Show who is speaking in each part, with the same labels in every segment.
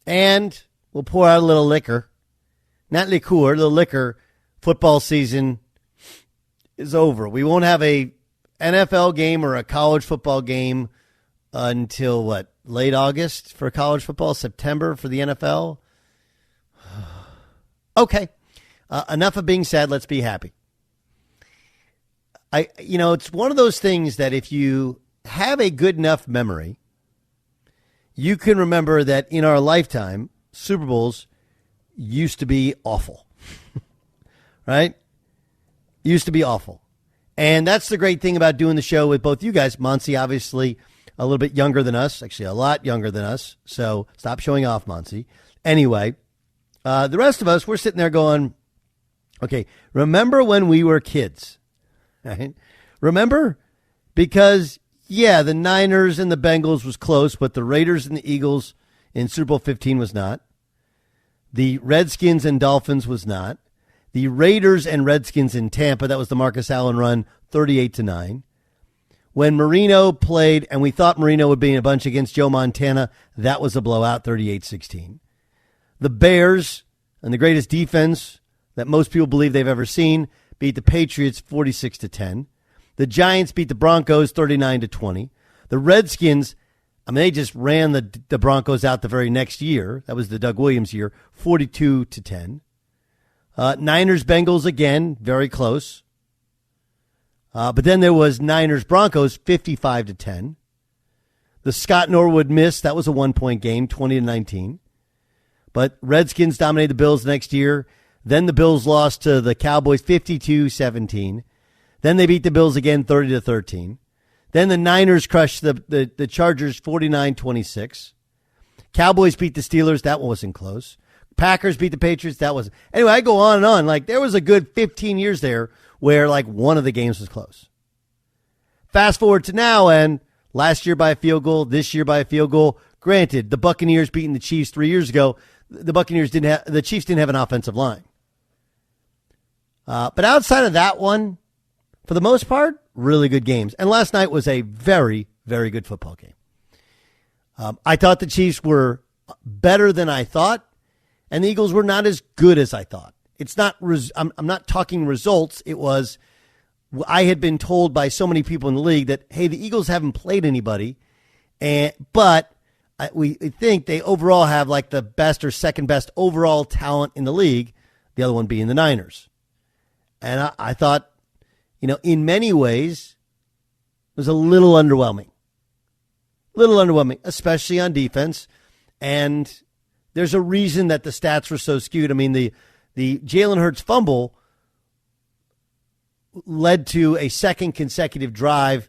Speaker 1: And we'll pour out a little liquor. Not liqueur, a little liquor. Football season is over. We won't have a NFL game or a college football game until, what, late August for college football, September for the NFL? Okay. Enough of being sad. Let's be happy. It's one of those things that if you have a good enough memory, you can remember that in our lifetime, Super Bowls used to be awful, right? Used to be awful. And that's the great thing about doing the show with both you guys. Monsi, obviously, a little bit younger than us, actually a lot younger than us. So stop showing off, Monsi. Anyway, the rest of us, we're sitting there going, okay, remember when we were kids, right? Remember? Because, yeah, the Niners and the Bengals was close, but the Raiders and the Eagles in Super Bowl 15 was not. The Redskins and Dolphins was not. The Raiders and Redskins in Tampa, that was the Marcus Allen run, 38-9. When Marino played, and we thought Marino would be in a bunch against Joe Montana, that was a blowout, 38-16. The Bears, and the greatest defense that most people believe they've ever seen, beat the Patriots 46-10. The Giants beat the Broncos 39-20. The Redskins, they just ran the Broncos out the very next year. That was the Doug Williams year, 42-10. Niners, Bengals again, very close. But then there was Niners, Broncos, 55-10. The Scott Norwood miss, that was a 1-point game, 20-19. But Redskins dominated the Bills next year. Then the Bills lost to the Cowboys, 52-17. Then they beat the Bills again, 30-13. Then the Niners crushed the Chargers, 49-26. Cowboys beat the Steelers, that one wasn't close. Packers beat the Patriots. That was anyway. I go on and on. Like there was a good 15 years there where like one of the games was close. Fast forward to now, and last year by a field goal, this year by a field goal. Granted, the Buccaneers beating the Chiefs 3 years ago. The Chiefs didn't have an offensive line. But outside of that one, for the most part, really good games. And last night was a very, very good football game. I thought the Chiefs were better than I thought. And the Eagles were not as good as I thought. It's not. I'm not talking results. It was. I had been told by so many people in the league that hey, the Eagles haven't played anybody, but we think they overall have like the best or second best overall talent in the league. The other one being the Niners, and I thought, in many ways, it was a little underwhelming. Especially on defense, and. There's a reason that the stats were so skewed. I mean, the Jalen Hurts fumble led to a second consecutive drive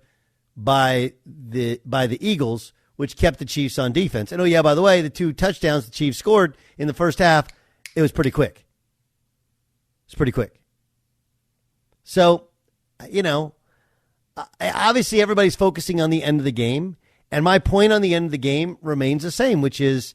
Speaker 1: by the Eagles, which kept the Chiefs on defense. And, oh, yeah, by the way, the 2 touchdowns the Chiefs scored in the first half, it was pretty quick. So, obviously everybody's focusing on the end of the game. And my point on the end of the game remains the same, which is,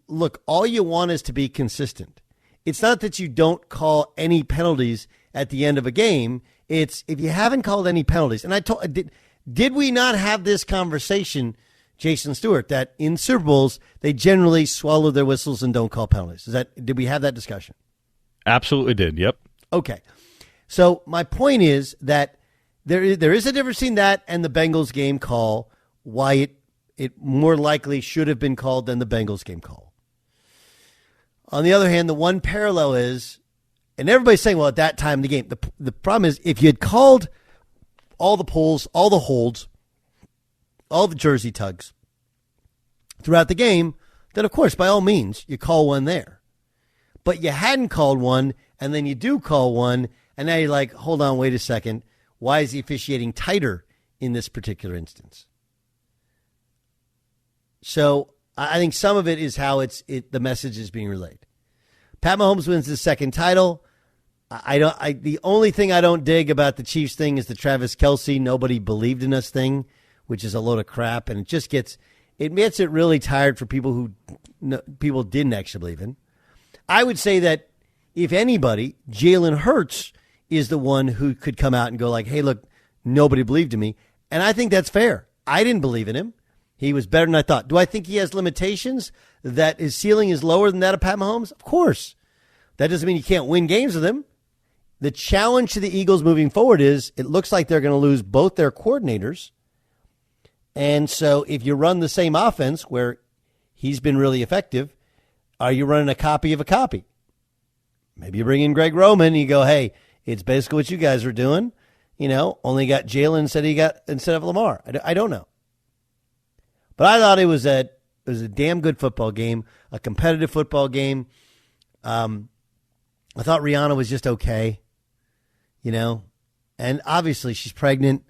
Speaker 1: look, all you want is to be consistent. It's not that you don't call any penalties at the end of a game. It's if you haven't called any penalties. And did we not have this conversation, Jason Stewart, that in Super Bowls they generally swallow their whistles and don't call penalties? Did we have that discussion?
Speaker 2: Absolutely did. Yep.
Speaker 1: Okay. So my point is that there is a difference between that and the Bengals game call, why it more likely should have been called than the Bengals game call. On the other hand, the one parallel is, and everybody's saying, well, at that time in the game, the problem is if you had called all the pulls, all the holds, all the jersey tugs throughout the game, then, of course, by all means, you call one there. But you hadn't called one, and then you do call one, and now you're like, hold on, wait a second. Why is he officiating tighter in this particular instance? So I think some of it is how the message is being relayed. Pat Mahomes wins his second title. The only thing I don't dig about the Chiefs thing is the Travis Kelce nobody believed in us thing, which is a load of crap, and it makes it really tired for people who people didn't actually believe in. I would say that if anybody, Jalen Hurts is the one who could come out and go like, hey, look, nobody believed in me, and I think that's fair. I didn't believe in him. He was better than I thought. Do I think he has limitations, that his ceiling is lower than that of Pat Mahomes? Of course. That doesn't mean you can't win games with him. The challenge to the Eagles moving forward is it looks like they're going to lose both their coordinators. And so if you run the same offense where he's been really effective, are you running a copy of a copy? Maybe you bring in Greg Roman and you go, hey, it's basically what you guys are doing. Only got Jalen instead of Lamar. I don't know. But I thought it was a damn good football game, a competitive football game. I thought Rihanna was just okay, and obviously she's pregnant.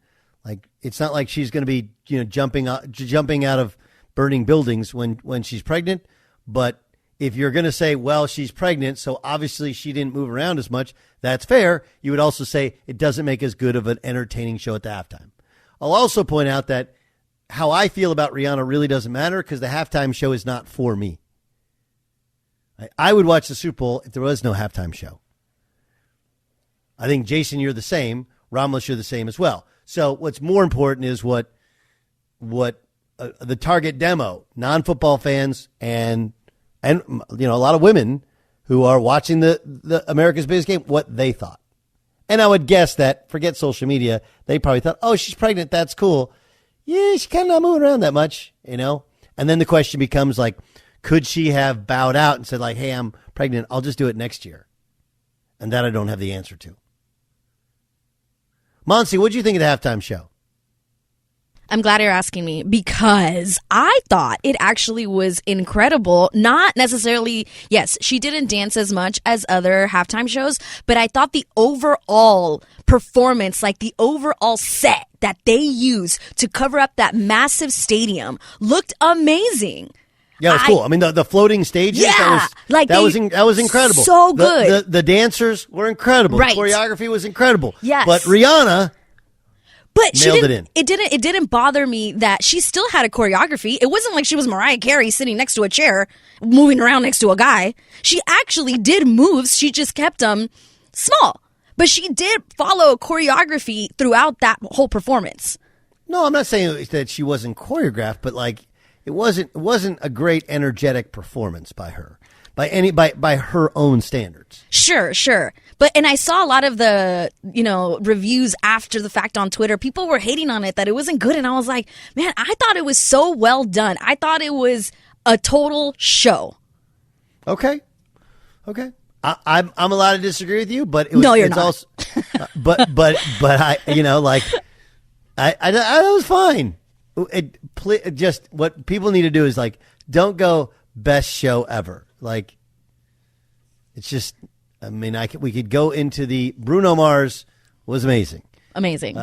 Speaker 1: Like, it's not like she's going to be, jumping out of burning buildings when she's pregnant. But if you're going to say, well, she's pregnant, so obviously she didn't move around as much, that's fair. You would also say it doesn't make as good of an entertaining show at the halftime. I'll also point out that how I feel about Rihanna really doesn't matter because the halftime show is not for me. I would watch the Super Bowl if there was no halftime show. I think, Jason, you're the same. Romulus, you're the same as well. So what's more important is what the target demo, non-football fans and a lot of women who are watching the America's Biggest Game, what they thought. And I would guess that, forget social media, they probably thought, oh, she's pregnant, that's cool. Yeah, she's kind of not moving around that much, And then the question becomes like, could she have bowed out and said like, hey, I'm pregnant, I'll just do it next year? And that I don't have the answer to. Monsi, what did you think of the halftime show?
Speaker 3: I'm glad you're asking me because I thought it actually was incredible. Not necessarily, yes, she didn't dance as much as other halftime shows, but I thought the overall performance, like the overall set that they used to cover up that massive stadium looked amazing.
Speaker 1: Yeah, it was cool. I mean, the floating stages,
Speaker 3: yeah,
Speaker 1: that was incredible.
Speaker 3: So good.
Speaker 1: The dancers were incredible.
Speaker 3: Right.
Speaker 1: The choreography was incredible.
Speaker 3: Yes.
Speaker 1: But Rihanna nailed it in.
Speaker 3: It didn't bother me that she still had a choreography. It wasn't like she was Mariah Carey sitting next to a chair, moving around next to a guy. She actually did moves. She just kept them small. But she did follow a choreography throughout that whole performance.
Speaker 1: No, I'm not saying that she wasn't choreographed, but like it wasn't a great energetic performance by her. By her own standards.
Speaker 3: Sure. And I saw a lot of the, reviews after the fact on Twitter. People were hating on it that it wasn't good. And I was like, man, I thought it was so well done. I thought it was a total show.
Speaker 1: Okay. I'm allowed to disagree with you, but
Speaker 3: no, you're not.
Speaker 1: Also, but I, I was fine. Just what people need to do is like, don't go best show ever. Like, it's just, I mean, we could go into the Bruno Mars was amazing.
Speaker 3: Amazing.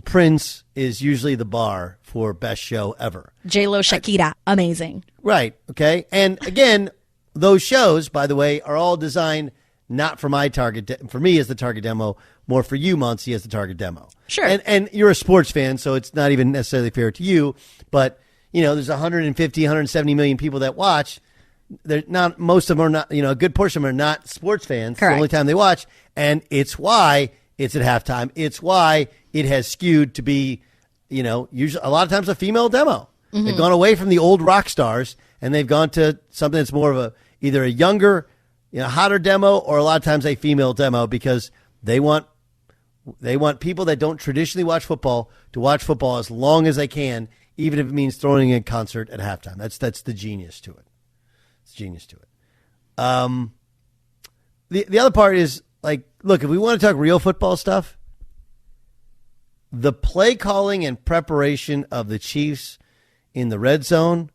Speaker 1: Prince is usually the bar for best show ever.
Speaker 3: J-Lo, Shakira, amazing.
Speaker 1: Right. Okay. And again, those shows, by the way, are all designed not for my target, for me as the target demo, more for you, Monty, as the target demo.
Speaker 3: Sure.
Speaker 1: And you're a sports fan, so it's not even necessarily fair to you. But, there's 150, 170 million people that watch. They're not, most of them are not, a good portion of them are not sports fans.
Speaker 3: Correct.
Speaker 1: It's the only time they watch. And it's why it's at halftime. It's why it has skewed to be, usually a lot of times a female demo. Mm-hmm. They've gone away from the old rock stars and they've gone to something that's more of either a younger, hotter demo or a lot of times a female demo because they want people that don't traditionally watch football to watch football as long as they can, even if it means throwing a concert at halftime. That's the genius to it. It's genius to it. The other part is like, look, if we want to talk real football stuff, the play calling and preparation of the Chiefs in the red zone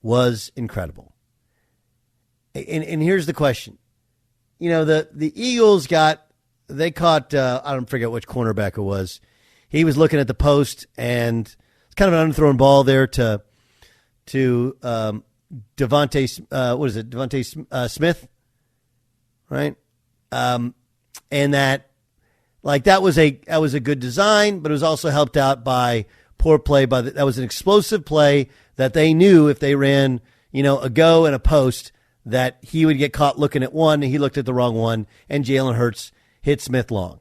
Speaker 1: was incredible. And here's the question. The Eagles caught, I don't forget which cornerback it was. He was looking at the post and it's kind of an underthrown ball there to Devontae Smith, right? And that was a good design, but it was also helped out by poor play that was an explosive play that they knew if they ran, a go and a post that he would get caught looking at one and he looked at the wrong one and Jalen Hurts hit Smith long.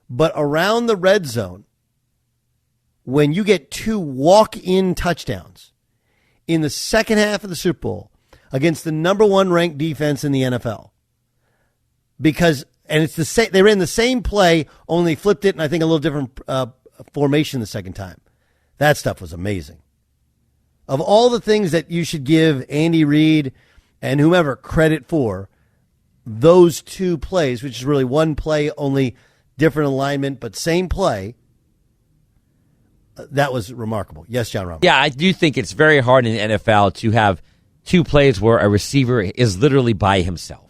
Speaker 1: But around the red zone, when you get 2 walk-in touchdowns in the second half of the Super Bowl against the number 1 ranked defense in the NFL. And it's the same, they ran the same play, only flipped it, and I think a little different formation the second time. That stuff was amazing. Of all the things that you should give Andy Reid and whomever credit for, those 2 plays, which is really one play, only different alignment, but same play, that was remarkable. Yes, John Roberts.
Speaker 4: Yeah, I do think it's very hard in the NFL to have 2 plays where a receiver is literally by himself.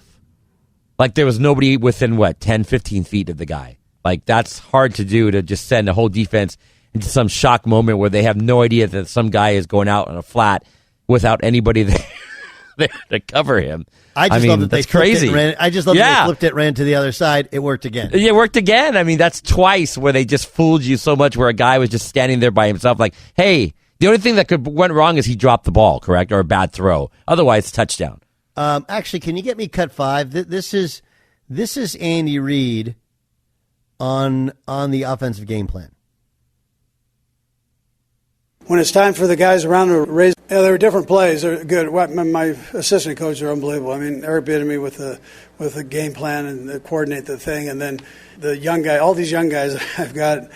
Speaker 4: Like there was nobody within, 10, 15 feet of the guy. Like that's hard to do, to just send a whole defense into some shock moment where they have no idea that some guy is going out on a flat without anybody there to cover him.
Speaker 1: I just love that they flipped
Speaker 4: crazy.
Speaker 1: it and ran. I just love that they flipped it, ran to the other side. It worked again.
Speaker 4: It worked again. I mean, that's twice where they just fooled you so much where a guy was just standing there by himself like, hey, the only thing that went wrong is he dropped the ball, correct? Or a bad throw. Otherwise, touchdown.
Speaker 1: Actually, can you get me cut 5? This is Andy Reid on the offensive game plan.
Speaker 5: When it's time for the guys around to raise, there were different plays. They're good. My assistant coaches are unbelievable. I mean, Eric Bieniemy with the game plan and coordinate the thing, and then the young guy, all these young guys I've got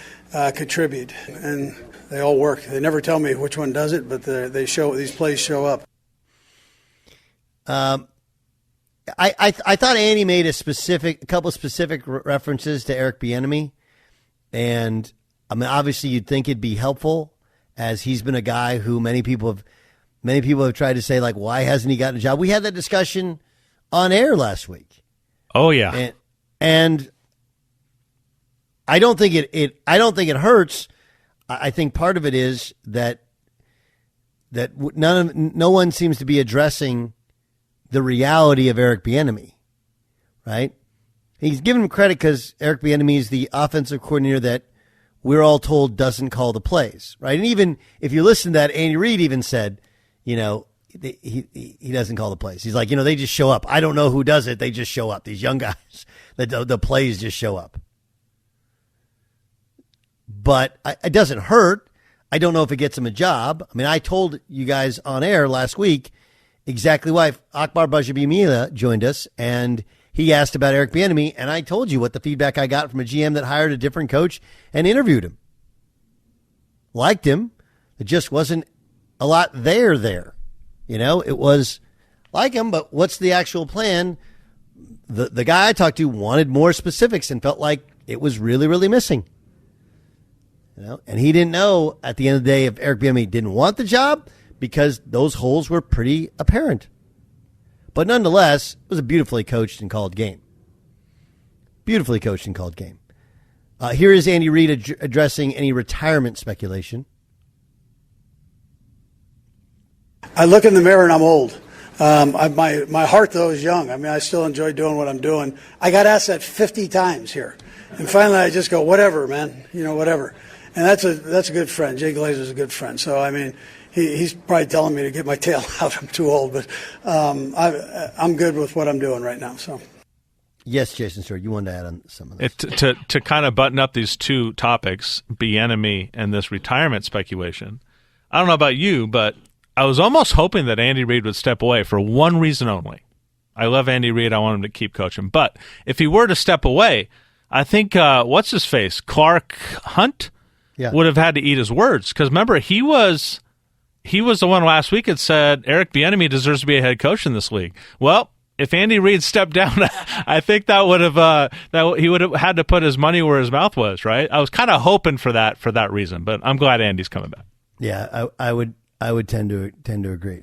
Speaker 5: contribute, and they all work. They never tell me which one does it, but these plays show up.
Speaker 1: I thought Andy made a couple specific references to Eric Bieniemy, and I mean, obviously you'd think it'd be helpful, as he's been a guy who many people have tried to say, like, why hasn't he gotten a job? We had that discussion on air last week.
Speaker 2: Oh yeah,
Speaker 1: and I don't think it hurts. I think part of it is that no one seems to be addressing the reality of Eric Bieniemy, right? He's given him credit because Eric Bieniemy is the offensive coordinator that we're all told doesn't call the plays, right? And even if you listen to that, Andy Reid even said, he doesn't call the plays. He's like, they just show up. I don't know who does it. They just show up. These young guys, the plays just show up. But it doesn't hurt. I don't know if it gets him a job. I mean, I told you guys on air last week exactly why Akbar Bajabimila joined us, and he asked about Eric Bieniemy, and I told you what the feedback I got from a GM that hired a different coach and interviewed him. Liked him. It just wasn't a lot there. It was like him, but what's the actual plan? The guy I talked to wanted more specifics and felt like it was really, really missing. And he didn't know at the end of the day if Eric Bieniemy didn't want the job because those holes were pretty apparent. But nonetheless, it was a beautifully coached and called game. Beautifully coached and called game. Here is Andy Reid addressing any retirement speculation.
Speaker 5: I look in the mirror and I'm old. My heart, though, is young. I mean, I still enjoy doing what I'm doing. I got asked that 50 times here. And finally, I just go, whatever, man. Whatever. And that's a good friend. Jay Glazer's a good friend. So, I mean, he's probably telling me to get my tail out. I'm too old. But I'm good with what I'm doing right now. So.
Speaker 1: Yes, Jason Stewart, you wanted to add on some of this.
Speaker 2: To kind of button up these 2 topics, Bieniemy and this retirement speculation, I don't know about you, but I was almost hoping that Andy Reid would step away for one reason only. I love Andy Reid. I want him to keep coaching. But if he were to step away, I think, what's his face? Clark Hunt would have had to eat his words. Because remember, he was the one last week that said Eric Bieniemy deserves to be a head coach in this league. Well, if Andy Reid stepped down, I think that would have that he would have had to put his money where his mouth was, right? I was kind of hoping for that reason, but I'm glad Andy's coming back.
Speaker 1: Yeah, I would tend to agree.